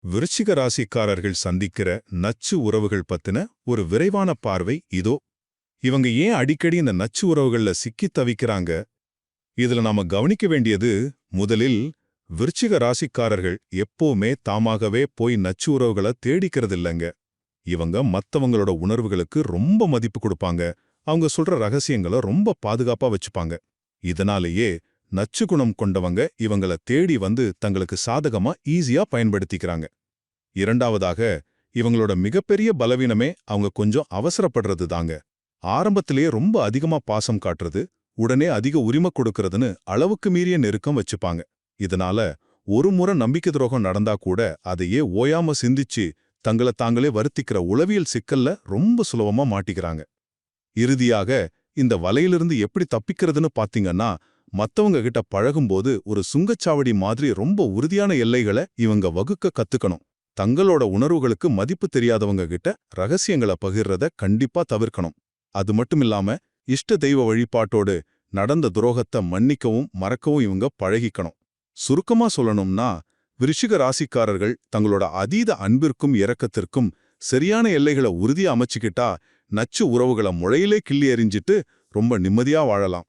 விருச்சிக ராசிக்காரர்கள் சந்திக்கிற நச்சு உறவுகள் பத்தின ஒரு விரைவான பார்வை இதோ. இவங்க ஏன் அடிக்கடி இந்த நச்சு உறவுகள்ல சிக்கித் தவிக்கிறாங்க? இதுல நாம கவனிக்க வேண்டியது, முதலில் விருச்சிக ராசிக்காரர்கள் எப்பவுமே தாமாகவே போய் நச்சு உறவுகளை தேடிக்கிறது இல்லைங்க. இவங்க மத்தவங்களோட உணர்வுகளுக்கு ரொம்ப மதிப்பு கொடுப்பாங்க. அவங்க சொல்ற ரகசியங்களை ரொம்ப பாதுகாப்பா வச்சுப்பாங்க. இதனாலேயே நச்சு குணம் கொண்டவங்க இவங்கள தேடி வந்து தங்களுக்கு சாதகமா ஈஸியா பயன்படுத்திக்கிறாங்க. இரண்டாவதாக, இவங்களோட மிகப்பெரிய பலவீனமே அவங்க கொஞ்சம் அவசரப்படுறது தாங்க. ஆரம்பத்திலேயே ரொம்ப அதிகமா பாசம் காட்டுறது, உடனே அதிக உரிமை கொடுக்கறதுன்னு அளவுக்கு மீறிய நெருக்கம் வச்சுப்பாங்க. இதனால ஒரு முறை நம்பிக்கை துரோகம் நடந்தா கூட அதையே ஓயாம சிந்திச்சு தங்களை தாங்களே வருத்திக்கிற உளவியல் சிக்கல்ல ரொம்ப சுலபமா மாட்டிக்கிறாங்க. இறுதியாக, இந்த வலையிலிருந்து எப்படி தப்பிக்கிறதுன்னு பாத்தீங்கன்னா, மத்தவங்க கிட்ட பழகும்போது ஒரு சுங்கச்சாவடி மாதிரி ரொம்ப உறுதியான எல்லைகளை இவங்க வகுக்க கத்துக்கணும். தங்களோட உணர்வுகளுக்கு மதிப்பு தெரியாதவங்க கிட்ட ரகசியங்களை பகிர்றத கண்டிப்பா தவிர்க்கணும். அது மட்டுமில்லாம, இஷ்ட தெய்வ வழிபாட்டோடு நடந்த துரோகத்தை மன்னிக்கவும் மறக்கவும் இவங்க பழகிக்கணும். சுருக்கமா சொல்லணும்னா, விருச்சிக ராசிக்காரர்கள் தங்களோட அதீத அன்பிற்கும் இரக்கத்திற்கும் சரியான எல்லைகளை உறுதியா அமைச்சுக்கிட்டா, நச்சு உறவுகளை முளையிலே கிள்ளி எறிஞ்சிட்டு ரொம்ப நிம்மதியா வாழலாம்.